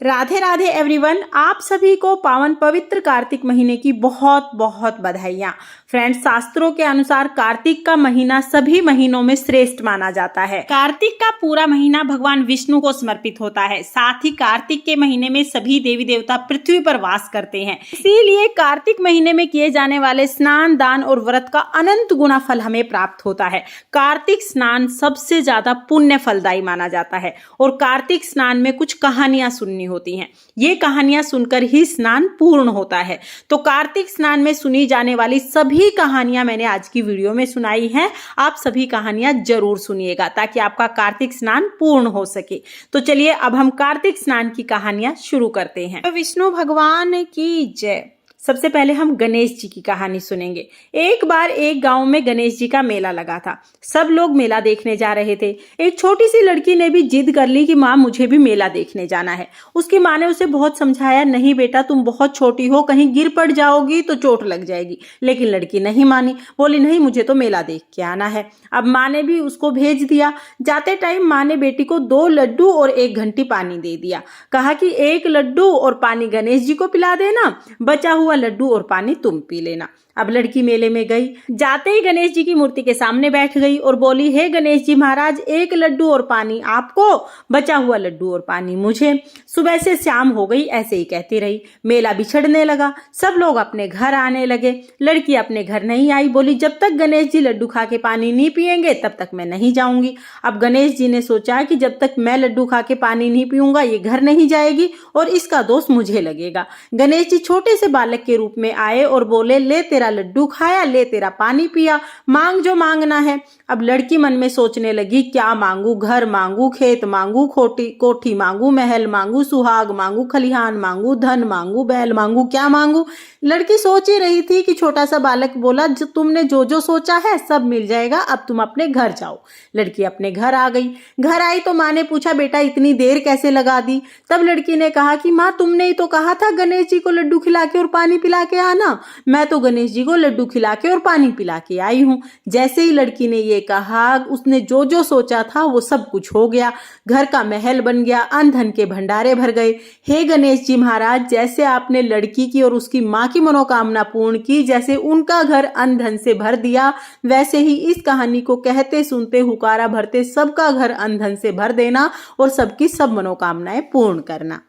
Radhe Radhe everyone, आप सभी को पावन पवित्र कार्तिक महीने की बहुत बहुत बधाइयाँ। फ्रेंड्स, शास्त्रों के अनुसार कार्तिक का महीना सभी महीनों में श्रेष्ठ माना जाता है। कार्तिक का पूरा महीना भगवान विष्णु को समर्पित होता है। साथ ही कार्तिक के महीने में सभी देवी देवता पृथ्वी पर वास करते हैं। इसीलिए कार्तिक महीने में किए जाने वाले स्नान, दान और व्रत का अनंत गुना फल हमें प्राप्त होता है। कार्तिक स्नान सबसे ज्यादा पुण्य फलदायी माना जाता है और कार्तिक स्नान में कुछ कहानियां सुननी होती हैं। ये कहानियां सुनकर ही स्नान पूर्ण होता है। तो कार्तिक स्नान में सुनी जाने वाली सभी कहानियां मैंने आज की वीडियो में सुनाई हैं। आप सभी कहानियां जरूर सुनिएगा ताकि आपका कार्तिक स्नान पूर्ण हो सके। तो चलिए अब हम कार्तिक स्नान की कहानियां शुरू करते हैं। तो विष्णु भगवान की जय। सबसे पहले हम गणेश जी की कहानी सुनेंगे। एक बार एक गांव में गणेश जी का मेला लगा था। सब लोग मेला देखने जा रहे थे। एक छोटी सी लड़की ने भी जिद कर ली कि माँ, मुझे भी मेला देखने जाना है। उसकी माँ ने उसे बहुत समझाया, नहीं बेटा, तुम बहुत छोटी हो, कहीं गिर पड़ जाओगी तो चोट लग जाएगी। लेकिन लड़की नहीं मानी, बोली नहीं, मुझे तो मेला देख के आना है। अब माँ ने भी उसको भेज दिया। जाते टाइम माँ ने बेटी को 2 लड्डू और 1 घंटी पानी दे दिया। कहा कि 1 लड्डू और पानी गणेश जी को पिला देना, बचा हुआ लड्डू और पानी तुम पी लेना। अब लड़की मेले में गई। जाते ही गणेश जी की मूर्ति के सामने बैठ गई और बोली, हे गणेश जी महाराज, 1 लड्डू और पानी आपको, बचा हुआ लड्डू और पानी मुझे। सुबह से शाम हो गई, ऐसे ही कहती रही। मेला बिछड़ने लगा। सब लोग अपने घर आने लगे। लड़की अपने घर नहीं आई। बोली, जब तक गणेश जी लड्डू खा के पानी नहीं पिएंगे तब तक मैं नहीं जाऊंगी। अब गणेश जी ने सोचा कि जब तक मैं लड्डू खा के पानी नहीं पीऊंगा ये घर नहीं जाएगी और इसका दोष मुझे लगेगा। गणेश जी छोटे से बालक के रूप में आए और बोले, ले तेरा लड्डू खाया, ले तेरा पानी पिया, मांग जो मांगना है। अब लड़की मन में सोचने लगी, क्या मांगू? घर मांगू, खेत मांगू, कोठी मांगू, महल मांगू, सुहाग मांगू, खलिहान मांगू, धन मांगू, बैल मांगू, क्या मांगू? लड़की सोच ही रही थी कि छोटा सा बालक बोला, जो तुमने जो जो सोचा है सब मिल जाएगा, अब तुम अपने घर जाओ। लड़की अपने घर आ गई। घर आई तो माँ ने पूछा, बेटा इतनी देर कैसे लगा दी? तब लड़की ने कहा कि माँ, तुमने ही तो कहा था गणेश जी को लड्डू खिला के और पानी पिला के आना। मैं तो गणेश जी को लड्डू खिला के और पानी पिला के आई हूँ। जैसे ही लड़की ने ये कहा, उसने जो जो सोचा था वो सब कुछ हो गया। घर का महल बन गया, अन्न धन के भंडारे भर गए। हे गणेश जी महाराज, जैसे आपने लड़की की और उसकी माँ की मनोकामना पूर्ण की, जैसे उनका घर अन्न धन से भर दिया, वैसे ही इस कहानी को कहते सुनते हुकारा भरते सबका घर अन्न धन से भर देना और सबकी सब मनोकामनाएं पूर्ण करना।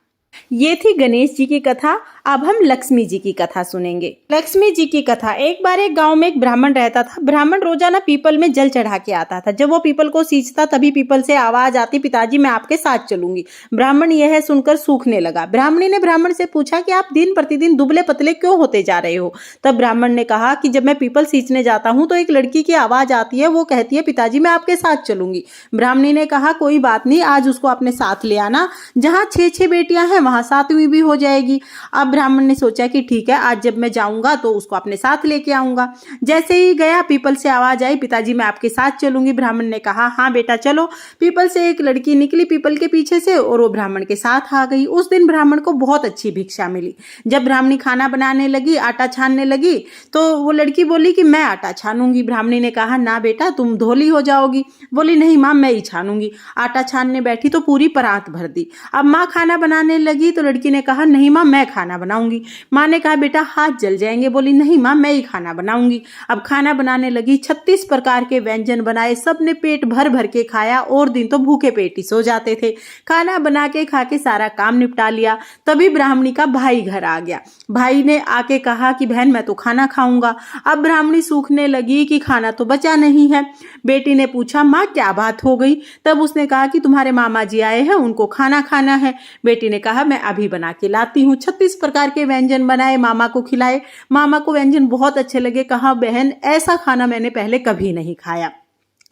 ये थी गणेश जी की कथा। अब हम लक्ष्मी जी की कथा सुनेंगे। लक्ष्मी जी की कथा। एक बार एक गांव में एक ब्राह्मण रहता था। ब्राह्मण रोजाना पीपल में जल चढ़ा के आता था। जब वो पीपल को सींचता तभी पीपल से आवाज आती, पिताजी मैं आपके साथ चलूंगी। ब्राह्मण यह सुनकर सूखने लगा। ब्राह्मणी ने ब्राह्मण से पूछा कि आप दिन प्रतिदिन दुबले पतले क्यों होते जा रहे हो? तब ब्राह्मण ने कहा कि जब मैं पीपल सींचने जाता हूँ तो एक लड़की की आवाज आती है, वो कहती है, पिताजी मैं आपके साथ चलूंगी। ब्राह्मणी ने कहा, कोई बात नहीं, आज उसको अपने साथ ले आना। जहाँ 6 बेटियां हैं वहां 7वीं भी हो जाएगी। अब ब्राह्मण ने सोचा कि ठीक है, आज जब मैं जाऊंगा तो उसको अपने साथ लेके आऊंगा। जैसे ही गया, पीपल से आवाज आई, पिताजी मैं आपके साथ चलूंगी। ब्राह्मण ने कहा, हाँ बेटा चलो। पीपल से एक लड़की निकली पीपल के पीछे से और वो ब्राह्मण के साथ आ गई। उस दिन ब्राह्मण को बहुत अच्छी भिक्षा मिली। जब ब्राह्मणी खाना बनाने लगी, आटा छानने लगी, तो वो लड़की बोली कि मैं आटा छानूंगी। ब्राह्मणी ने कहा, ना बेटा, तुम धोली हो जाओगी। बोली, नहीं माँ, मैं ही छानूंगी। आटा छानने बैठी तो पूरी परात भर दी। अब माँ खाना बनाने लगी तो लड़की ने कहा, नहीं माँ, मैं खाना बनाऊंगी। माँ ने कहा, बेटा हाथ जल जाएंगे। बोली, नहीं माँ, मैं ही खाना बनाऊंगी। अब खाना बनाने लगी। 36 प्रकार के व्यंजन बनाए। सबने पेट भर भर के खाया और दिन तो भूखे पेट ही सो जाते थे। खाना बना के खा के सारा काम निपटा लिया। तभी ब्राह्मणी का भाई घर आ गया। भाई ने आके कहा कि बहन मैं तो खाना खाऊंगा। अब ब्राह्मणी सूखने लगी कि खाना तो बचा नहीं है। बेटी ने पूछा, माँ क्या बात हो गई? तब उसने कहा कि तुम्हारे मामा जी आए हैं, उनको खाना खाना है। बेटी ने कहा, मैं अभी बना के लाती हूँ। 36 प्रकार के व्यंजन बनाए, मामा को खिलाए। मामा को व्यंजन बहुत अच्छे लगे। कहा, बहन ऐसा खाना मैंने पहले कभी नहीं खाया।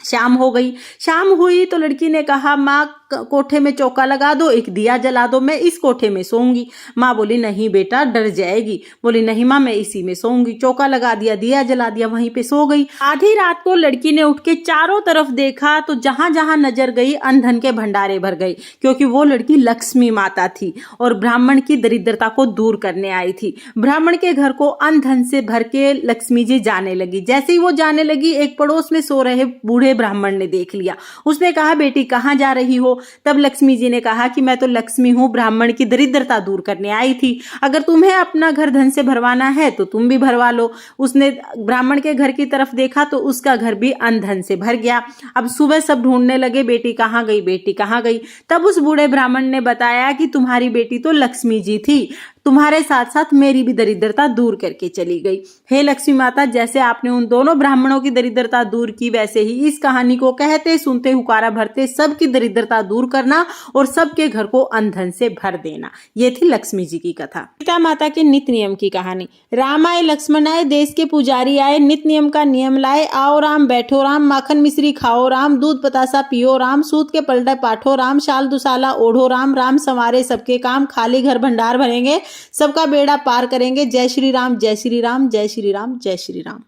शाम हो गई। शाम हुई तो लड़की ने कहा, माँ कोठे में चौका लगा दो, एक दिया जला दो, मैं इस कोठे में सोऊंगी। माँ बोली, नहीं बेटा, डर जाएगी। बोली, नहीं माँ, मैं इसी में सोऊंगी। चौका लगा दिया, दिया जला दिया, वहीं पे सो गई। आधी रात को लड़की ने उठ के चारों तरफ देखा तो जहां जहां नजर गई अन्न धन के भंडारे भर गई, क्योंकि वो लड़की लक्ष्मी माता थी और ब्राह्मण की दरिद्रता को दूर करने आई थी। ब्राह्मण के घर को अन्न धन से भर के लक्ष्मी जी जाने लगी। जैसे ही वो जाने लगी, एक पड़ोस में सो रहे बूढ़े ब्राह्मण ने देख लिया। उसने कहा, बेटी कहाँ जा रही हो? तब लक्ष्मी जी ने कहा कि मैं तो लक्ष्मी हूँ, ब्राह्मण की दरिद्रता दूर करने आई थी, अगर तुम्हें अपना घर धन से भरवाना है तो तुम भी भरवा लो। उसने ब्राह्मण के घर की तरफ देखा तो उसका घर भी अन्न धन से भर गया। अब सुबह सब ढूंढने लगे, बेटी कहाँ गई, बेटी कहाँ गई। तब उस बूढ़े ब्राह्मण ने बताया कि तुम्हारी बेटी तो लक्ष्मी जी थी, तुम्हारे साथ साथ मेरी भी दरिद्रता दूर करके चली गई। हे लक्ष्मी माता, जैसे आपने उन दोनों ब्राह्मणों की दरिद्रता दूर की, वैसे ही इस कहानी को कहते सुनते हुकारा भरते सबकी दरिद्रता दूर करना और सबके घर को अन्न धन से भर देना। ये थी लक्ष्मी जी की कथा। सीता माता के नित्य नियम की कहानी। राम आए लक्ष्मण आए, देश के पुजारी आए, नित्य नियम का नियम लाए। आओ राम बैठो राम, माखन मिश्री खाओ राम, दूध बतासा पियो राम, सूत के पलटे पाठो राम, शाल दुसाला ओढ़ो राम, राम संवारे सबके काम, खाली घर भंडार भरेंगे, सबका बेड़ा पार करेंगे। जय श्री राम, जय श्री राम, जय श्री राम, जय श्री राम।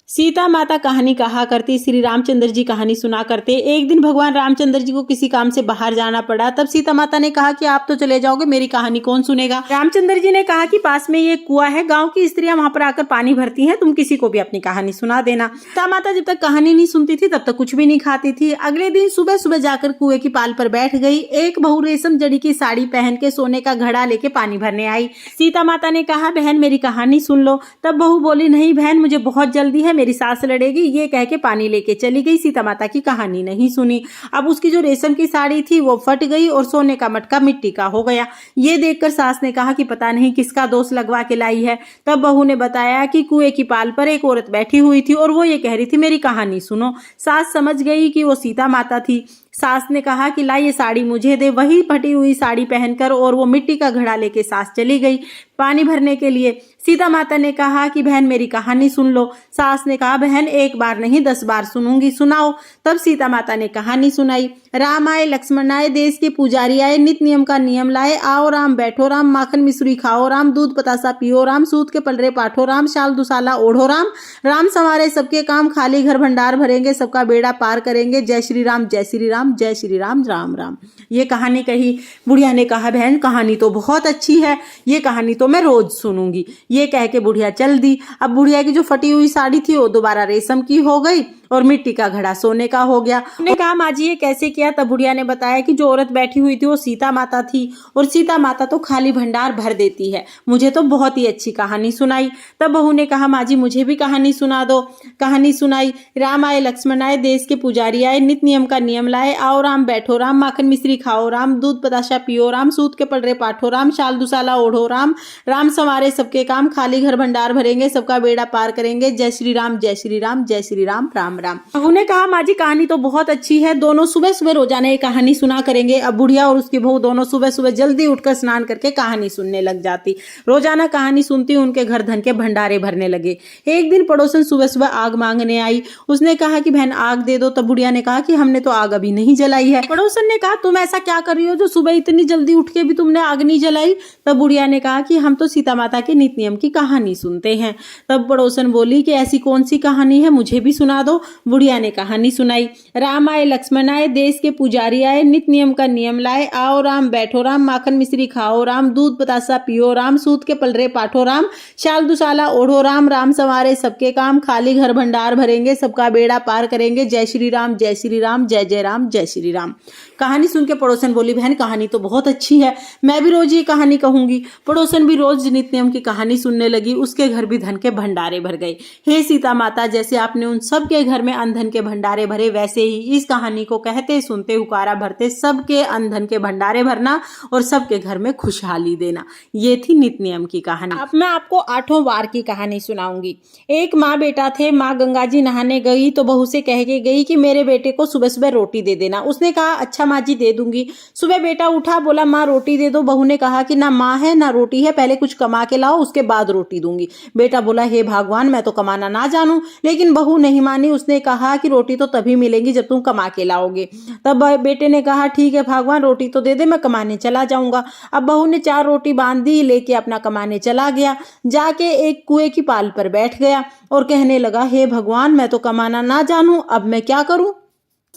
सीता माता कहानी कहा करती, श्री रामचंद्र जी कहानी सुना करते। एक दिन भगवान रामचंद्र जी को किसी काम से बाहर जाना पड़ा। तब सीता माता ने कहा कि आप तो चले जाओगे, मेरी कहानी कौन सुनेगा। रामचंद्र जी ने कहा कि पास में ये कुआं है, गांव की स्त्रियां वहां पर आकर पानी भरती हैं, तुम किसी को भी अपनी कहानी सुना देना। सीता माता जब तक कहानी नहीं सुनती थी तब तक कुछ भी नहीं खाती थी। अगले दिन सुबह सुबह जाकर कुएं की पाल पर बैठ गई। एक बहू रेशम जड़ी की साड़ी पहन के सोने का घड़ा लेके पानी भरने आई। सीता माता ने कहा, बहन मेरी कहानी सुन लो। तब बहू बोली, नहीं बहन मुझे बहुत जल्दी है, मेरी सास लड़ेगी। ये कह के पानी लेके चली गई। सीता माता की कहानी नहीं सुनी। अब उसकी जो रेशम की साड़ी थी वो फट गई और सोने का मटका मिट्टी का हो गया। ये देखकर सास ने कहा कि पता नहीं किसका दोष लगवा के लाई है। तब बहू ने बताया कि कुएं की पाल पर एक औरत बैठी हुई थी और वो ये कह रही थी मेरी कहानी सुनो। सास समझ गई कि वो सीता माता थी। सास ने कहा कि ला ये साड़ी मुझे दे। वही फटी हुई साड़ी पहनकर और वो मिट्टी का घड़ा लेके सास चली गई पानी भरने के लिए। सीता माता ने कहा कि बहन मेरी कहानी सुन लो। सास ने कहा, बहन एक बार नहीं 10 बार सुनूंगी, सुनाओ। तब सीता माता ने कहानी सुनाई। राम आए लक्ष्मण आए, देश के पुजारी आए, नित्य नियम का नियम लाए। आओ राम बैठो राम, माखन मिश्री खाओ राम, दूध बतासा पियो राम, सूत के पलरे पाठो राम, शाल दुसाला ओढ़ो राम, राम संवारे सबके काम, खाली घर भंडार भरेंगे, सबका बेड़ा पार करेंगे। जय श्री राम, जय श्री राम, जय श्री राम, राम राम। ये कहानी कही। बुढ़िया ने कहा, बहन कहानी तो बहुत अच्छी है, ये कहानी तो मैं रोज सुनूंगी। ये कह के बुढ़िया चल दी। अब बुढ़िया की जो फटी हुई साड़ी थी वो दोबारा रेशम की हो गई और मिट्टी का घड़ा सोने का हो गया। उन्होंने कहा, माँ जी ये कैसे किया। तब बुढ़िया ने बताया कि जो औरत बैठी हुई थी वो सीता माता थी और सीता माता तो खाली भंडार भर देती है। मुझे तो बहुत ही अच्छी कहानी सुनाई। तब बहू ने कहा, माँ जी मुझे भी कहानी सुना दो। कहानी सुनाई। राम आए लक्ष्मण आए, देश के पुजारी आए, नित्य नियम का नियम लाए। आओ राम बैठो राम, माखन मिश्री खाओ राम, दूध बताशा पियो राम, सूत के पलरे पाठो राम, शाल दुसाला ओढ़ो राम, राम संवारे सबके काम, खाली घर भंडार भरेंगे, सबका बेड़ा पार करेंगे। जय श्री राम, जय श्री राम, जय श्री राम, राम राम। बहू ने कहा, माँ जी कहानी तो बहुत अच्छी है, दोनों सुबह सुबह रोजाना ये कहानी सुना करेंगे। अब बुढ़िया और उसकी बहू दोनों सुबह सुबह जल्दी उठकर स्नान करके कहानी सुनने लग जाती। रोजाना कहानी सुनती, उनके घर धन के भंडारे भरने लगे। एक दिन पड़ोसन सुबह सुबह आग मांगने आई। उसने कहा कि बहन आग दे दो। तब बुढ़िया ने कहा कि हमने तो आग अभी नहीं जलाई है। पड़ोसन ने कहा, तुम ऐसा क्या कर रही हो जो सुबह इतनी जल्दी उठ के भी तुमने आग नहीं जलाई। तब बुढ़िया ने कहा कि हम तो सीता माता के नित्य नियम की कहानी सुनते हैं। तब पड़ोसन बोली कि ऐसी कौन सी कहानी है, मुझे भी सुना दो। बुढ़िया ने कहानी सुनाई। राम आए लक्ष्मण आए, देश के पुजारी आए, नित्य नियम का नियम लाए। आओ राम बैठो राम, माखन मिश्री खाओ राम, दूध बतासा पियो राम, सूत के पलरे पाठो राम, शाल दुसाला ओढ़ो राम, राम संवारे सबके काम, खाली घर भंडार भरेंगे, सबका बेड़ा पार करेंगे। जय श्री राम, जय श्री राम, जय जय राम, जय श्री राम। कहानी सुन के पड़ोसन बोली, बहन कहानी तो बहुत अच्छी है, मैं भी रोज ये कहानी कहूंगी। पड़ोसन भी रोज नित्य नियम की कहानी सुनने लगी। उसके घर भी धन के भंडारे भर गए। हे सीता माता, जैसे आपने उन सबके घर में अन्न धन के भंडारे भरे, वैसे ही इस कहानी को कहते सुनते हुकारा भरते सबके अन्न धन के भंडारे भरना और सबके घर में खुशहाली देना। ये थी नित्य नियम की कहानी। अब मैं आपको 8वां वार की कहानी सुनाऊंगी। एक माँ बेटा थे। माँ गंगा जी नहाने गई तो बहू से कह के गई कि मेरे बेटे को सुबह सुबह रोटी दे देना। उसने कहा, अच्छा माँ जी दे दूंगी। सुबह बेटा उठा, बोला माँ रोटी दे दो। बहू ने कहा कि ना माँ है ना रोटी है, पहले कुछ कमा के लाओ उसके बाद रोटी दूंगी। बेटा बोला, हे भगवान मैं तो कमाना ना जानूं। लेकिन बहू नहीं मानी। उसने कहा कि रोटी तो तभी मिलेगी जब तुम कमा के लाओगे। तब बेटे ने कहा, ठीक है भगवान रोटी तो दे दे, मैं कमाने चला जाऊंगा। अब बहू ने 4 रोटी बांध दी, लेके अपना कमाने चला गया। जाके एक कुएं की पाल पर बैठ गया और कहने लगा, हे भगवान मैं तो कमाना ना जानूं, अब मैं क्या करूं।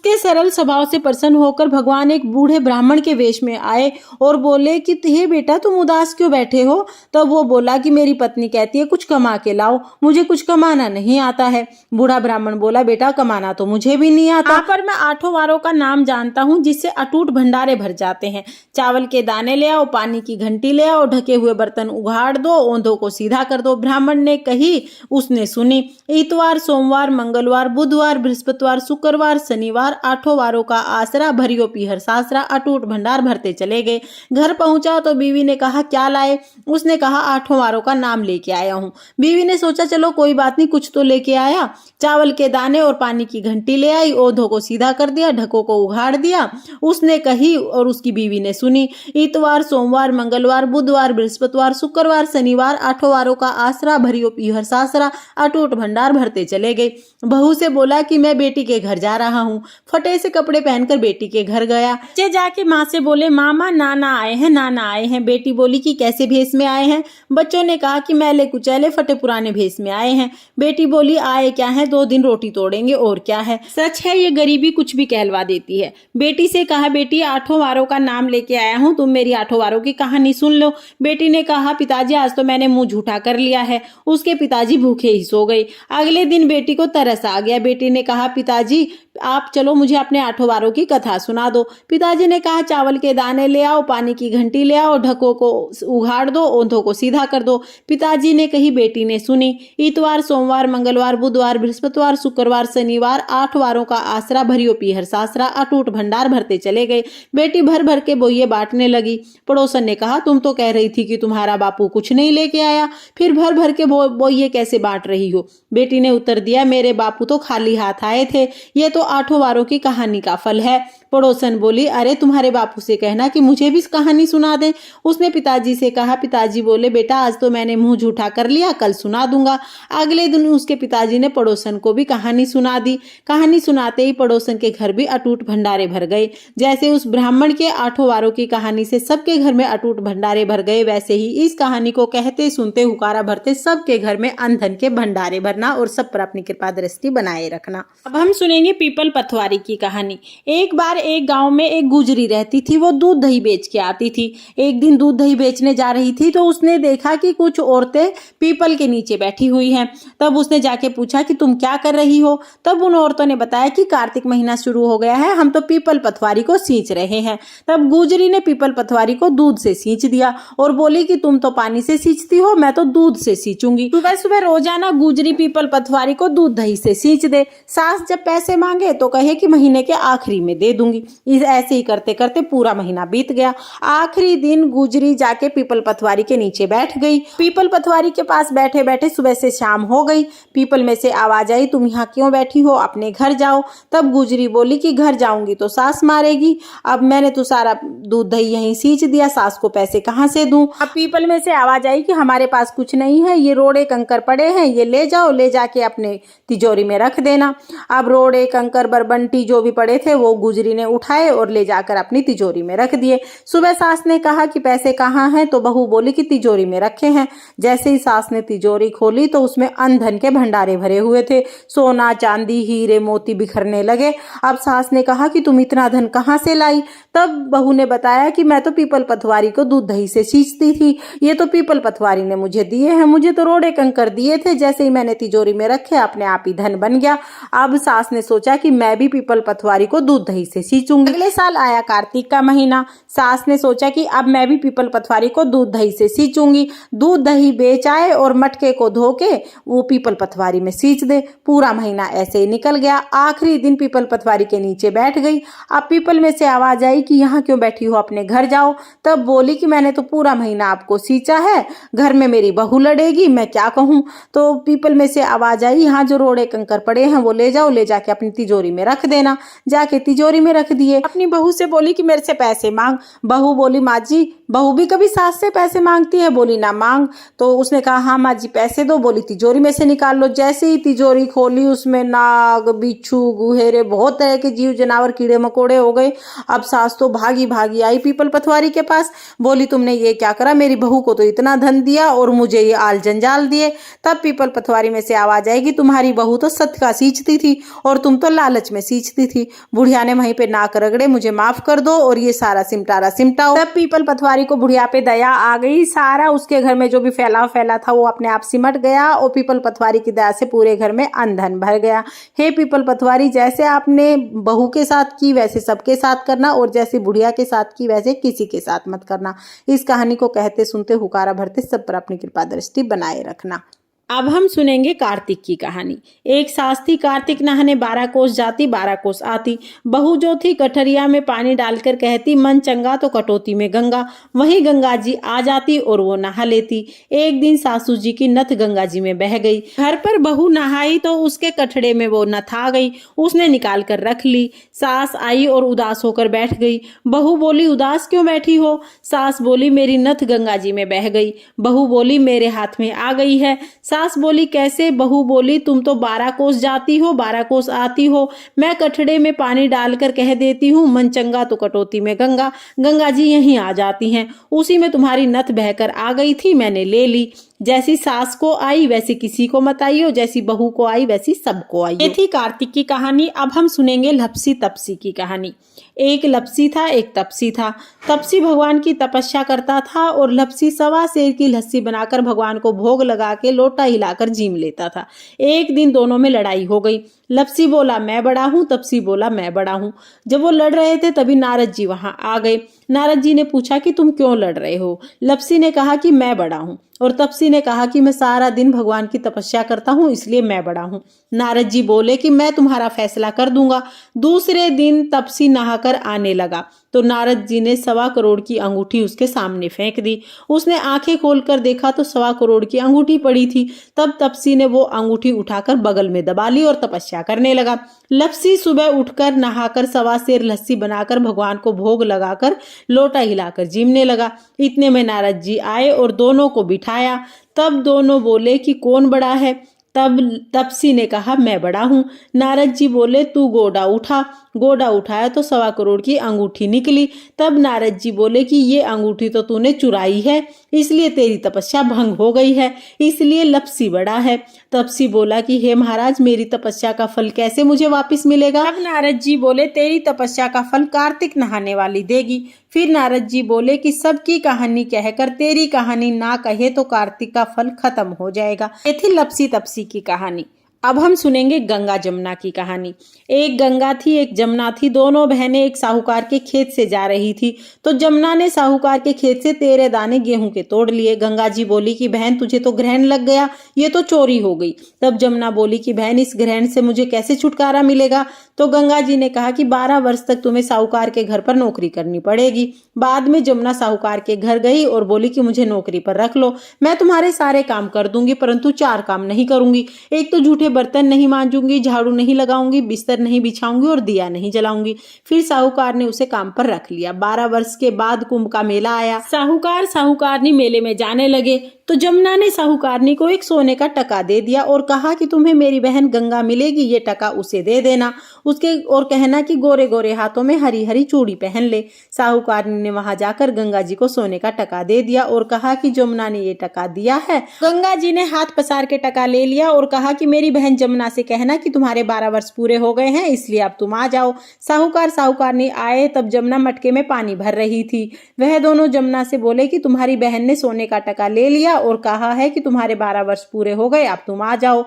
उसके सरल स्वभाव से प्रसन्न होकर भगवान एक बूढ़े ब्राह्मण के वेश में आए और बोले कि हे बेटा, तुम उदास क्यों बैठे हो। तब वो बोला कि मेरी पत्नी कहती है कुछ कमा के लाओ, मुझे कुछ कमाना नहीं आता है। बूढ़ा ब्राह्मण बोला, बेटा कमाना तो मुझे भी नहीं आता, पर मैं 8 वारों का नाम जानता हूँ जिससे अटूट भंडारे भर जाते हैं। चावल के दाने ले आओ, पानी की घंटी ले आओ, ढके हुए बर्तन उघाड़ दो, ओंधों को सीधा कर दो। ब्राह्मण ने कही, उसने सुनी। इतवार, सोमवार, मंगलवार, बुधवार, बृहस्पतिवार, शुक्रवार, शनिवार 8 वारों का आसरा, भरियो पीहर सासरा, अटूट भंडार भरते चले गए। घर पहुंचा तो बीवी ने कहा, क्या लाए। उसने कहा, 8 वारों का नाम लेके आया हूँ। बीवी ने सोचा चलो कोई बात नहीं, कुछ तो लेके आया। चावल के दाने और पानी की घंटी ले आई, ओंधों को सीधा कर दिया, ढकों को उघाड़ दिया। उसने कही और उसकी बीवी ने सुनी। इतवार, सोमवार, मंगलवार, बुधवार, बृहस्पतिवार, शुक्रवार, शनिवार 8 वारों का आसरा, भरियो पीहर सासरा, अटूट भंडार भरते चले गए। बहू से बोला कि मैं बेटी के घर जा रहा हूँ। फटे से कपड़े पहनकर बेटी के घर गया। बच्चे जाके माँ से बोले, मामा नाना आए हैं, नाना आए हैं। बेटी बोली कि कैसे भेष में आए हैं। बच्चों ने कहा कि मैले कुचैले फटे पुराने भेष में आए हैं। बेटी बोली, आए क्या है, 2 दिन रोटी तोड़ेंगे और क्या है। सच है ये गरीबी कुछ भी कहलवा देती है। बेटी से कहा, बेटी 8 वारों का नाम लेके आया हूँ, तुम मेरी 8 वारों की कहानी सुन लो। बेटी ने कहा, पिताजी आज तो मैंने मुंह झूठा कर लिया है। उसके पिताजी भूखे ही सो गए। अगले दिन बेटी को तरस आ गया। बेटी ने कहा, पिताजी आप चलो मुझे अपने 8 वारों की कथा सुना दो। पिताजी ने कहा, चावल के दाने ले आओ, पानी की घंटी ले आओ, ढकों को उघाड़ दो, ओंधों को सीधा कर दो। पिताजी ने कही, बेटी ने सुनी। इतवार, सोमवार, मंगलवार, बुधवार, बृहस्पतिवार, शुक्रवार, शनिवार 8 वारों का आसरा, भरियो पीहर सासरा, अटूट भंडार भरते चले गए। बेटी भर भर के बोइये बांटने लगी। पड़ोसन ने कहा, तुम तो कह रही थी कि तुम्हारा बापू कुछ नहीं लेके आया, फिर भर भर के बोइये कैसे बांट रही हो। बेटी ने उत्तर दिया, मेरे बापू तो खाली हाथ आए थे, ये तो 8 वारों की कहानी का फल है। पड़ोसन बोली, अरे तुम्हारे बापू से कहना कि मुझे भी कहानी सुना दें। उसने पिताजी से कहा। पिताजी बोले, बेटा आज तो मैंने मुंह झूठा कर लिया, कल सुना दूंगा। अगले दिन उसके पिताजी ने पड़ोसन को भी कहानी सुना दी। कहानी सुनाते ही पड़ोसन के घर भी अटूट भंडारे भर गए। जैसे उस ब्राह्मण के 8 वारों की कहानी से सबके घर में अटूट भंडारे भर गए, वैसे ही इस कहानी को कहते सुनते हुकारा भरते सबके घर में अन्न धन के भंडारे भरना और सब पर अपनी कृपा दृष्टि बनाए रखना। अब हम सुनेंगे पीपल पथवारी की कहानी। एक बार एक गांव में एक गुजरी रहती थी। वो दूध दही बेच के आती थी। एक दिन दूध दही बेचने जा रही थी तो उसने देखा कि कुछ औरतें पीपल के नीचे बैठी हुई हैं। तब उसने जाके पूछा कि तुम क्या कर रही हो। तब उन औरतों ने बताया कि कार्तिक महीना शुरू हो गया है, हम तो पीपल पथवारी को सींच रहे हैं। तब गुजरी ने पीपल पथवारी को दूध से सींच दिया और बोली कि तुम तो पानी से सींचती हो, मैं तो दूध से सींचूंगी। सुबह सुबह रोजाना गुजरी पीपल पथवारी को दूध दही से सींच दे। सास जब पैसे मांगे तो कहे कि महीने के आखिरी में दे दूंगी। ऐसे ही करते करते पूरा महीना बीत गया। आखिरी दिन गुजरी जाके पीपल पथवारी के नीचे बैठ गई। पीपल पथवारी के पास बैठे बैठे सुबह से शाम हो गई। पीपल में से आवाज आई, तुम यहाँ क्यों बैठी हो, अपने घर जाओ। तब गुजरी बोली कि घर जाऊंगी तो सास मारेगी, अब मैंने तो सारा दूध दही यहीं सींच दिया, सास को पैसे कहाँ से दूं। अब पीपल में से आवाज आई कि हमारे पास कुछ नहीं है, ये रोड़े कंकर पड़े हैं, ये ले जाओ, ले जाके अपने तिजोरी में रख देना। अब रोड़े कंकर बरबंटी जो भी पड़े थे वो गुजरी ने उठाए और ले जाकर अपनी तिजोरी में रख दिए। सुबह सास ने कहा कि पैसे कहाँ हैं, तो बहू बोली कि तिजोरी में रखे हैं। जैसे ही सास ने तिजोरी खोली तो उसमें अन्न धन के भंडारे भरे हुए थे। सोना चांदी हीरे मोती बिखरने लगे। अब सास ने कहा कि तुम इतना धन कहाँ से लाई। तब बहू ने बताया कि मैं तो पीपल पथवारी को दूध दही से सींचती थी, ये तो पीपल पथवारी ने मुझे दिए हैं, मुझे तो रोड़े कंकर दिए थे, जैसे ही मैंने तिजोरी में रखे अपने आप ही धन बन गया। अब सास ने सोचा कि मैं भी पीपल पथवारी को दूध दही से सींचूंगी। अगले साल आया कार्तिक का महीना। सास ने सोचा कि अब मैं भी पीपल पथवारी को दूध दही से सींचूंगी। दूध दही बेच आए और मटके को धो के वो पीपल पथवारी में सींच दे। पूरा महीना ऐसे ही निकल गया। आखिरी दिन पीपल पथवारी के नीचे बैठ गई। अब पीपल में से आवाज आई कि यहाँ क्यों बैठी हो, अपने घर जाओ। तब बोली कि मैंने तो पूरा महीना आपको सींचा है, घर में मेरी बहू लड़ेगी, मैं क्या कहूँ। तो पीपल में से आवाज आई, यहाँ जो रोड़े कंकर पड़े हैं वो ले जाओ, ले जाके अपनी तिजोरी में रख देना। जाके तिजोरी में रख दिए। अपनी बहू से बोली कि मेरे से पैसे मांग। बहू बोली माँ जी, बहू भी कभी सास से पैसे मांगती है? बोली ना मांग। तो उसने कहा हाँ माँ जी पैसे दो। बोली तिजोरी में से निकाल लो। जैसे ही तिजोरी खोली उसमें नाग, बिच्छू, गुहेरे, बहुत तरह के जीव जनावर, कीड़े मकोड़े हो गए। अब सास तो भागी भागी आई पीपल पथवारी के पास। बोली तुमने ये क्या करा? मेरी बहू को तो इतना धन दिया और मुझे ये आल जंजाल दिए। तब पीपल पथवारी में से आवाज आएगी, तुम्हारी बहू तो सत्य का सींचती थी और तुम तो लालच में सींचती थी। बुढ़िया ने वहीं पे नाक रगड़े, मुझे माफ कर दो और ये सारा सिमटारा सिमटाओ। तब पीपल पथवारी को बुढ़िया पे दया आ गई। सारा उसके घर में जो भी फैला था वो अपने आप सिमट गया और पीपल पथवारी की दया से पूरे घर में अन्न धन भर गया। हे पीपल पथवारी, जैसे आपने बहू के साथ की वैसे सबके साथ करना और जैसे बुढ़िया के साथ की वैसे किसी के साथ मत करना। इस कहानी को कहते सुनते हुकारा भरते सब पर अपनी कृपा दृष्टि बनाए रखना। अब हम सुनेंगे कार्तिक की कहानी। एक सास थी, कार्तिक नहाने 12 कोस जाती 12 कोस आती। बहू जो थी कठरिया में पानी डालकर कहती, मन चंगा तो कटौती में गंगा। वहीं गंगा जी आ जाती और वो नहा लेती। एक दिन सासू जी की नथ गंगा जी में बह गई। घर पर बहू नहाई तो उसके कठड़े में वो नथ आ गई। उसने निकाल कर रख ली। सास आई और उदास होकर बैठ गई। बहू बोली उदास क्यों बैठी हो? सास बोली मेरी नथ गंगा जी में बह गई। बहू बोली मेरे हाथ में आ गई है। सास बोली कैसे? बहू बोली तुम तो 12 कोस जाती हो 12 कोस आती हो। मैं कठड़े में पानी डालकर कह देती हूँ मन चंगा तो कटौती में गंगा। गंगा जी यहीं आ जाती हैं। उसी में तुम्हारी नथ बहकर आ गई थी, मैंने ले ली। जैसी सास को आई वैसी किसी को मत आइयो, जैसी बहू को आई वैसी सबको आई। ये थी कार्तिक की कहानी। अब हम सुनेंगे लपसी तपसी की कहानी। एक लपसी था, एक तपसी था। तपसी भगवान की तपस्या करता था और लपसी 1.25 सेर की लस्सी बनाकर भगवान को भोग लगा के लोटा हिलाकर जीम लेता था। एक दिन दोनों में लड़ाई हो गई। लपसी बोला मैं बड़ा हूँ, तपसी बोला मैं बड़ा हूँ। जब वो लड़ रहे थे तभी नारद जी वहां आ गए। नारद जी ने पूछा कि तुम क्यों लड़ रहे हो? लपसी ने कहा कि मैं बड़ा हूँ और तपसी ने कहा कि मैं सारा दिन भगवान की तपस्या करता हूँ इसलिए मैं बड़ा हूँ। नारद जी बोले कि मैं तुम्हारा फैसला कर दूंगा। दूसरे दिन तपसी नहाकर आने लगा तो नारद जी ने 1.25 करोड़ की अंगूठी उसके सामने फेंक दी। उसने आंखें खोलकर देखा तो 1.25 करोड़ की अंगूठी पड़ी थी। तब तपसी ने वो अंगूठी उठाकर बगल में दबा ली और तपस्या करने लगा। लपसी सुबह उठकर नहाकर 1.25 सेर लस्सी बनाकर भगवान को भोग लगाकर लोटा हिलाकर जीमने लगा। इतने में नारद जी आए और दोनों को बिठाया। तब दोनों बोले कि कौन बड़ा है? तब तपसी ने कहा मैं बड़ा हूँ। नारद जी बोले तू गोडा उठा। गोडा उठाया तो 1.25 करोड़ की अंगूठी निकली। तब नारद जी बोले कि ये अंगूठी तो तूने चुराई है इसलिए तेरी तपस्या भंग हो गई है, इसलिए लपसी बड़ा है। तपसी बोला कि हे महाराज मेरी तपस्या का फल कैसे मुझे वापस मिलेगा? अब नारद जी बोले तेरी तपस्या का फल कार्तिक नहाने वाली देगी। फिर नारद जी बोले कि सबकी कहानी कहकर तेरी कहानी ना कहे तो कार्तिक का फल खत्म हो जाएगा। ये थी लपसी तपसी की कहानी। अब हम सुनेंगे गंगा जमुना की कहानी। एक गंगा थी, एक जमुना थी। दोनों बहनें एक साहूकार के खेत से जा रही थी तो जमुना ने साहूकार के खेत से 13 दाने गेहूं के तोड़ लिए। गंगा जी बोली कि बहन तुझे तो ग्रहण लग गया, ये तो चोरी हो गई। तब जमुना बोली कि बहन इस ग्रहण से मुझे कैसे छुटकारा मिलेगा? तो गंगा जी ने कहा कि 12 वर्ष तक तुम्हें साहूकार के घर पर नौकरी करनी पड़ेगी। बाद में जमुना साहूकार के घर गई और बोली कि मुझे नौकरी पर रख लो, मैं तुम्हारे सारे काम कर दूंगी परंतु 4 काम नहीं करूंगी। एक तो झूठे बर्तन नहीं मांजूंगी, झाड़ू नहीं लगाऊंगी, बिस्तर नहीं बिछाऊंगी और दिया नहीं जलाऊंगी। फिर साहूकार ने उसे काम पर रख लिया। 12 वर्ष के बाद कुंभ का मेला आया। साहूकारनी मेले में जाने लगे तो जमुना ने साहूकारनी को एक सोने का टका दे दिया और कहा कि तुम्हें मेरी बहन गंगा मिलेगी, ये टका उसे दे देना, उसके और कहना कि गोरे गोरे हाथों में हरी हरी चूड़ी पहन ले। साहूकारनी ने वहां जाकर गंगा जी को सोने का टका दे दिया और कहा कि जमुना ने ये टका दिया है। गंगा जी ने हाथ पसार के टका ले लिया और कहा कि मेरी बहन जमुना से कहना कि तुम्हारे 12 वर्ष पूरे हो गए हैं इसलिए अब तुम आ जाओ। साहूकारनी आए तब जमुना मटके में पानी भर रही थी। वह दोनों जमुना से बोले कि तुम्हारी बहन ने सोने का टका ले लिया और कहा है कि तुम्हारे 12 वर्ष पूरे हो गए, अब तुम आ जाओ।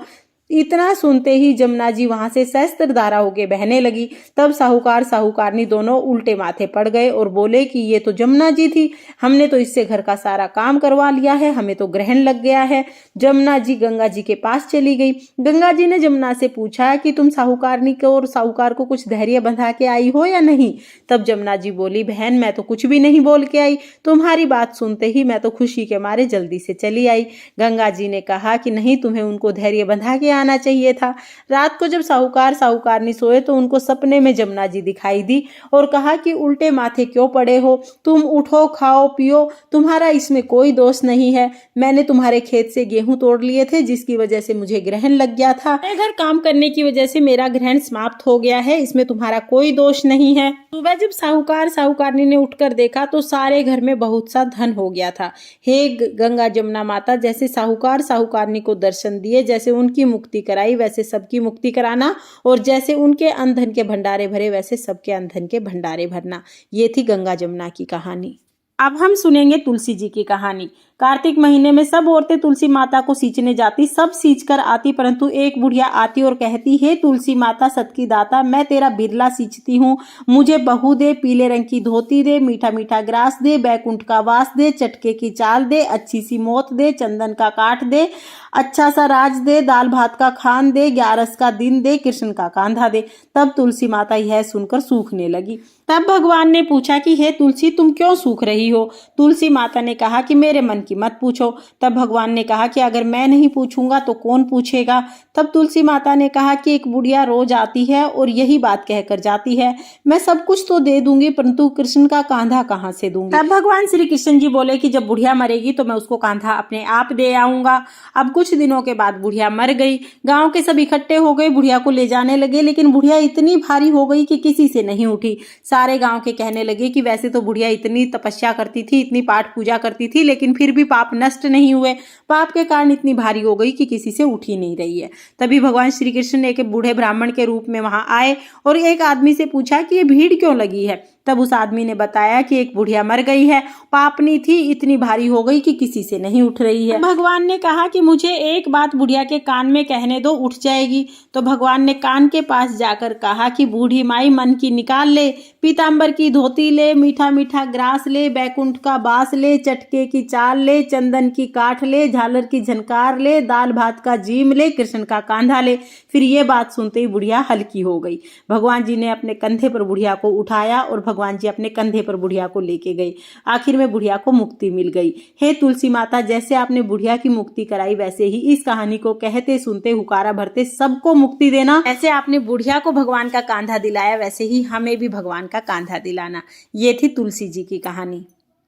इतना सुनते ही जमुना जी वहां से सहस्त्र धारा होके बहने लगी। तब साहूकारनी दोनों उल्टे माथे पड़ गए और बोले कि ये तो जमुना जी थी, हमने तो इससे घर का सारा काम करवा लिया है, हमें तो ग्रहण लग गया है। जमुना जी गंगा जी के पास चली गई। गंगा जी ने जमुना से पूछा कि तुम साहूकारनी को और साहूकार को कुछ धैर्य बंधा के आई हो या नहीं? तब जमुना जी बोली बहन मैं तो कुछ भी नहीं बोल के आई, तुम्हारी बात सुनते ही मैं तो खुशी के मारे जल्दी से चली आई। गंगा जी ने कहा कि नहीं, तुम्हें उनको धैर्य बंधा के आना चाहिए था। रात को जब साहूकार साहूकारनी सोए तो उनको सपने में जमुना जी दिखाई दी और कहा कि उल्टे माथे क्यों पड़े हो, तुम उठो, खाओ पियो, तुम्हारा इसमें कोई दोष नहीं है। मैंने तुम्हारे खेत से गेहूं तोड़ लिए थे जिसकी वजह से मुझे ग्रहण लग गया था। मैं घर काम करने की वजह से मेरा ग्रहण समाप्त हो गया है, इसमें तुम्हारा कोई दोष नहीं है। सुबह जब साहूकार साहूकारनी ने उठकर देखा तो सारे घर में बहुत सा धन हो गया था। हे गंगा जमुना माता, जैसे साहूकार साहूकारनी को दर्शन दिए, जैसे उनकी मुक्ति कराई वैसे सबकी मुक्ति कराना, और जैसे उनके अनधन के भंडारे भरे वैसे सबके अनधन के भंडारे भरना। ये थी गंगा जमुना की कहानी। अब हम सुनेंगे तुलसी जी की कहानी। कार्तिक महीने में सब औरतें तुलसी माता को सींचने जाती, सब सींच कर आती, परंतु एक बुढ़िया आती और कहती, हे तुलसी माता सत की दाता, मैं तेरा बिरला सींचती हूँ, मुझे बहू दे, पीले रंग की धोती दे, मीठा मीठा ग्रास दे, बैकुंठ का वास दे, चटके की चाल दे, अच्छी सी मोत दे, चंदन का काठ दे, अच्छा सा राज दे, दाल भात का खान दे, 11 का दिन दे, कृष्ण का कांधा दे। तब तुलसी माता यह सुनकर सूखने लगी। तब भगवान ने पूछा कि हे तुलसी, तुम क्यों सूख रही हो? तुलसी माता ने कहा कि मेरे मन की मत पूछो। तब भगवान ने कहा कि अगर मैं नहीं पूछूंगा तो कौन पूछेगा? तब तुलसी माता ने कहा कि एक बुढ़िया रोज आती है और यही बात कहकर जाती है, मैं सब कुछ तो दे दूंगी परंतु कृष्ण का कांधा कहाँ से दूंगी? तब भगवान श्री कृष्ण जी बोले कि जब बुढ़िया मरेगी तो मैं उसको कांधा अपने आप दे आऊंगा। अब कुछ दिनों के बाद बुढ़िया मर गई। गांव के सब इकट्ठे हो गए, बुढ़िया को ले जाने लगे, लेकिन बुढ़िया इतनी भारी हो गई कि किसी से नहीं उठी। सारे गांव के कहने लगे कि वैसे तो बुढ़िया इतनी तपस्या करती थी, इतनी पाठ पूजा करती थी, लेकिन फिर भी पाप नष्ट नहीं हुए, पाप के कारण इतनी भारी हो गई कि किसी से उठ ही नहीं रही है। तभी भगवान श्री कृष्ण ने एक बूढ़े ब्राह्मण के रूप में वहां आए और एक आदमी से पूछा कि ये भीड़ क्यों लगी है। तब उस आदमी ने बताया कि एक बुढ़िया मर गई है, पापनी थी, इतनी भारी हो गई कि किसी से नहीं उठ रही है। भगवान ने कहा कि मुझे एक बात बुढ़िया के कान में कहने दो, उठ जाएगी। तो भगवान ने कान के पास जाकर कहा कि बूढ़ी माई मन की निकाल ले, पीतांबर की धोती ले, मीठा मीठा ग्रास ले, बैकुंठ का बास ले, चटके की चाल ले, चंदन की काठ ले, झालर की झनकार ले, दाल भात का जीम ले, कृष्ण का कांधा ले। फिर ये बात सुनते ही बुढ़िया हल्की हो गई। भगवान जी ने अपने कंधे पर बुढ़िया को उठाया और भगवान जी अपने कंधे पर बुढ़िया को लेके गए। आखिर में बुढ़िया को मुक्ति मिल गई। हे तुलसी माता, जैसे आपने बुढ़िया की मुक्ति कराई वैसे ही इस कहानी को कहते सुनते हुकारा भरते सबको मुक्ति देना। ऐसे आपने बुढ़िया को भगवान का कांधा दिलाया, वैसे ही हमें भी भगवान का कांधा दिलाना। ये थी तुलसी जी की कहानी।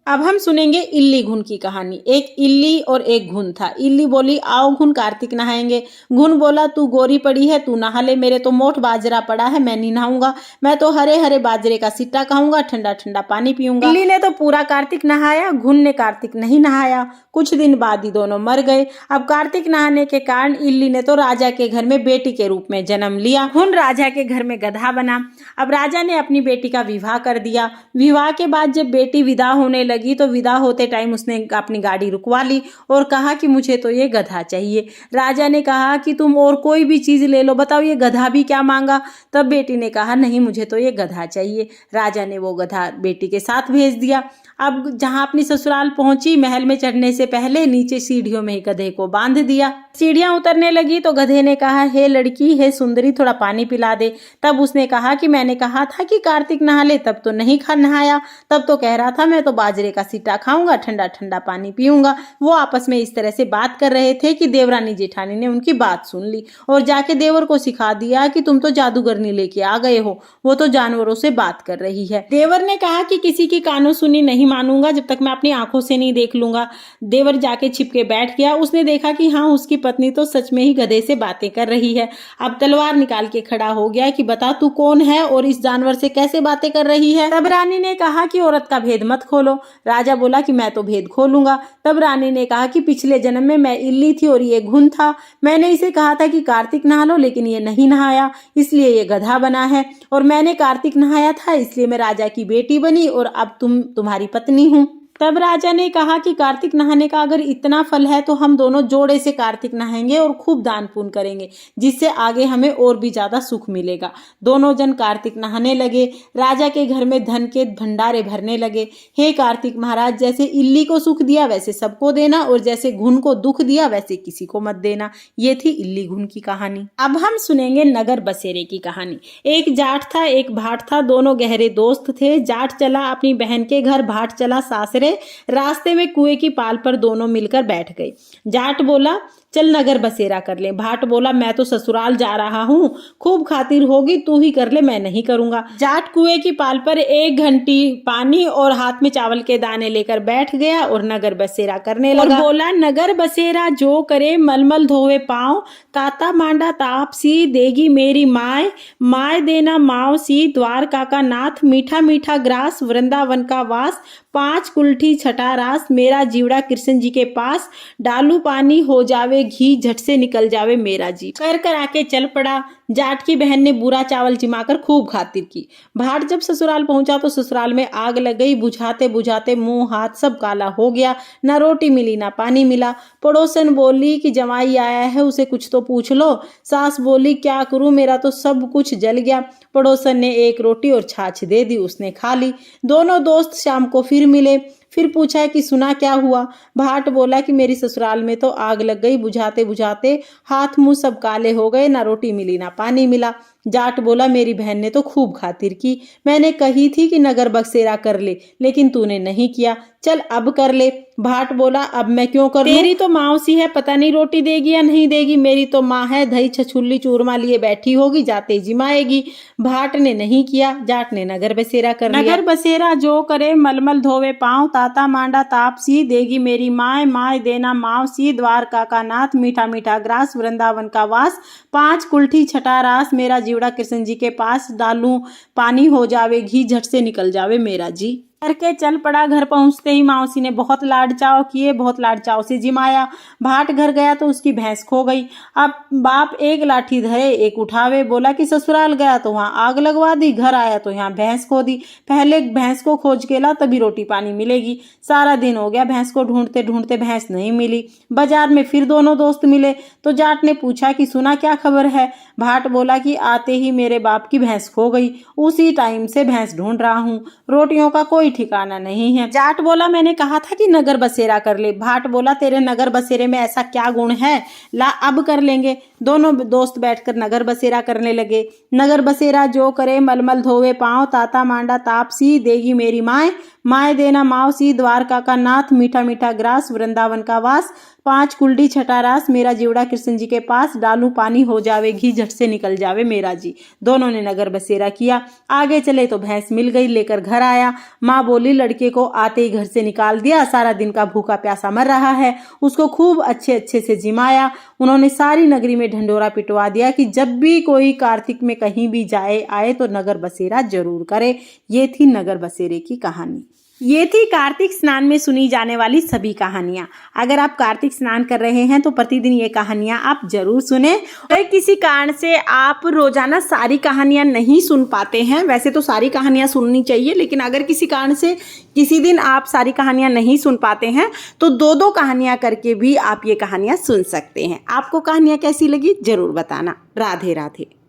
अब हम सुनेंगे इल्ली घुन की कहानी। एक इल्ली और एक घुन था। इल्ली बोली, आओ घुन, कार्तिक नहाएंगे। घुन बोला, तू गोरी पड़ी है, तू नहा ले, मेरे तो मोट बाजरा पड़ा है, मैं नहीं नहाऊंगा, मैं तो हरे हरे बाजरे का सिट्टा खाऊंगा, ठंडा ठंडा पानी पीऊंगा। इल्ली ने तो पूरा कार्तिक नहाया, घुन ने कार्तिक नहीं नहाया। कुछ दिन बाद ही दोनों मर गए। अब कार्तिक नहाने के कारण इल्ली ने तो राजा के घर में बेटी के रूप में जन्म लिया, घुन राजा के घर में गधा बना। अब राजा ने अपनी बेटी का विवाह कर दिया। विवाह के बाद जब बेटी विदा होने लगी तो विदा होते टाइम उसने अपनी गाड़ी रुकवा ली और कहा कि मुझे तो ये गधा चाहिए। राजा ने कहा कि तुम और कोई भी चीज ले लो, बताओ ये गधा भी क्या मांगा? तब बेटी ने कहा, नहीं मुझे तो ये गधा चाहिए। राजा ने वो गधा बेटी के साथ भेज दिया। अब जहां अपनी ससुराल पहुंची, महल में चढ़ने से पहले नीचे सीढ़ियों में गधे को बांध दिया। सीढ़ियां उतरने लगी तो गधे ने कहा, हे लड़की, हे सुंदरी, थोड़ा पानी पिला दे। तब उसने कहा कि मैंने कहा था कि कार्तिक नहा ले, तब तो नहीं नहाया, तब तो कह रहा था मैं तो बाजरे का सिट्टा खाऊंगा, ठंडा ठंडा पानी पीऊंगा। वो आपस में इस तरह से बात कर रहे थे कि देवरानी जेठानी ने उनकी बात सुन ली और जाके देवर को सिखा दिया कि तुम तो जादूगरनी लेके आ गए हो, वो तो जानवरों से बात कर रही है। देवर ने कहा कि किसी की कानों सुनी नहीं मानूंगा जब तक मैं अपनी आंखों से नहीं देख लूंगा। देवर जाके छिपके बैठ गया। उसने देखा कि हाँ, उसकी पत्नी तो सच में ही गधे से बातें कर रही है। अब तलवार निकाल के खड़ा हो गया कि बता तू कौन है और इस जानवर से कैसे बातें कर रही है। तब रानी ने कहा कि औरत का भेद मत खोलो। राजा बोला कि मैं तो भेद खोलूंगा। तब रानी ने कहा कि पिछले जन्म में मैं इल्ली थी और ये घुन था। मैंने इसे कहा था कि कार्तिक नहा लो, लेकिन ये नहीं नहाया, इसलिए ये गधा बना है, और मैंने कार्तिक नहाया था इसलिए मैं राजा की बेटी बनी और अब तुम्हारी पत्नी हूँ। तब राजा ने कहा कि कार्तिक नहाने का अगर इतना फल है तो हम दोनों जोड़े से कार्तिक नहाएंगे और खूब दान पुण्य करेंगे, जिससे आगे हमें और भी ज्यादा सुख मिलेगा। दोनों जन कार्तिक नहाने लगे। राजा के घर में धन के भंडारे भरने लगे। हे कार्तिक महाराज, जैसे इल्ली को सुख दिया वैसे सबको देना, और जैसे घुन को दुख दिया वैसे किसी को मत देना। ये थी इल्ली घुन की कहानी। अब हम सुनेंगे नगर बसेरे की कहानी। एक जाट था, एक भाट था, दोनों गहरे दोस्त थे। जाट चला अपनी बहन के घर, भाट चला सासरे। रास्ते में कुएं की पाल पर दोनों मिलकर बैठ गए। जाट बोला चल नगर बसेरा कर ले। भाट बोला मैं तो ससुराल जा रहा हूँ, खूब खातिर होगी, तू ही कर ले, मैं नहीं करूंगा। जाट कुएं की पाल पर 1 घंटी पानी और हाथ में चावल के दाने लेकर बैठ गया और नगर बसेरा करने लगा। और बोला नगर बसेरा जो करे मलमल धोवे पाँव, ताता मांडा ताप सी देगी मेरी माय, माय देना माव सी द्वारका का नाथ, मीठा मीठा ग्रास वृंदावन का वास, 5 कुल्ठी छठा रास मेरा जीवड़ा कृष्ण जी के पास, डालू पानी हो जावे घी झट से निकल जावे मेरा जी। कर आके चल पड़ा। जाट की बहन ने बुरा चावल जिमाकर खूब खातिर की। भाट जब ससुराल पहुंचा तो ससुराल में आग लग गई। बुझाते बुझाते मुंह हाथ सब काला हो गया, ना रोटी मिली ना पानी मिला। पड़ोसन बोली कि जमाई आया है, उसे कुछ तो पूछ लो। सास बोली क्या करूं, मेरा तो सब कुछ जल गया। पड़ोसन ने 1 रोटी और छाछ दे दी, उसने खा ली। दोनों दोस्त शाम को फिर मिले। फिर पूछा कि सुना क्या हुआ। भाट बोला कि मेरी ससुराल में तो आग लग गई, बुझाते बुझाते हाथ मुंह सब काले हो गए, ना रोटी मिली ना पानी मिला। जाट बोला मेरी बहन ने तो खूब खातिर की, मैंने कही थी कि नगर बसेरा कर ले, लेकिन तूने नहीं किया, चल अब कर ले। भाट बोला अब मैं क्यों कर लूं? तेरी तो मौसी है, पता नहीं रोटी देगी या नहीं देगी, मेरी तो माँ है, दही छछुल्ली चूरमा लिए बैठी होगी, जाते जिमाएगी। भाट ने नहीं किया, जाट ने नगर बसेरा कर लिया। नगर बसेरा जो करे मलमल धोवे पाँव, ताता मांडा ताप सी देगी मेरी माय, माय देना माव सी द्वारका का नाथ, मीठा मीठा ग्रास वृंदावन का वास, 5 कुल्ठी छठा रास मेरा जीवड़ा कृष्ण जी के पास, डालूं पानी हो जावे घी झट से निकल जावे मेरा जी। करके चल पड़ा। घर पहुंचते ही मौसी ने बहुत लाड चाव किए, बहुत लाड चाव से जिमाया। भाट घर गया तो उसकी भैंस खो गई। अब बाप 1 लाठी धरे 1 उठावे, बोला कि ससुराल गया तो वहां आग लगवा दी, घर आया तो यहाँ भैंस खो दी, पहले भैंस को खोज के ला तभी रोटी पानी मिलेगी। सारा दिन हो गया भैंस को ढूंढते ढूंढते, भैंस नहीं मिली। बाजार में फिर दोनों दोस्त मिले तो जाट ने पूछा कि सुना क्या खबर है। भाट बोला कि आते ही मेरे बाप की भैंस खो गई, उसी टाइम से भैंस ढूंढ रहा हूँ, रोटियों का कोई ठिकाना नहीं है। जाट बोला मैंने कहा था कि नगर बसेरा कर ले। भाट बोला तेरे नगर बसेरे में ऐसा क्या गुण है, ला अब कर लेंगे। दोनों दोस्त बैठकर नगर बसेरा करने लगे। नगर बसेरा जो करे मलमल धोवे पाँव, ताता मांडा ताप सी देगी मेरी माय, माय देना माव सी द्वारका का नाथ, मीठा मीठा ग्रास वृंदावन का वास, 5 कुल्डी छठा रास मेरा जीवड़ा कृष्ण जी के पास, डालू पानी हो जावे घी झट से निकल जावे मेरा जी। दोनों ने नगर बसेरा किया। आगे चले तो भैंस मिल गई, लेकर घर आया। माँ बोली लड़के को आते ही घर से निकाल दिया, सारा दिन का भूखा प्यासा मर रहा है। उसको खूब अच्छे अच्छे से जिमाया। उन्होंने सारी नगरी में ढंढोरा पिटवा दिया कि जब भी कोई कार्तिक में कहीं भी जाए आए तो नगर बसेरा जरूर करे। ये थी नगर बसेरे की कहानी। ये थी कार्तिक स्नान में सुनी जाने वाली सभी कहानियां। अगर आप कार्तिक स्नान कर रहे हैं तो प्रतिदिन ये कहानियां आप जरूर सुने। अगर किसी कारण से आप रोजाना सारी कहानियां नहीं सुन पाते हैं, वैसे तो सारी कहानियां सुननी चाहिए, लेकिन अगर किसी कारण से किसी दिन आप सारी कहानियां नहीं सुन पाते हैं तो 2-2 कहानियां करके भी आप ये कहानियां सुन सकते हैं। आपको कहानियां कैसी लगी जरूर बताना। राधे राधे।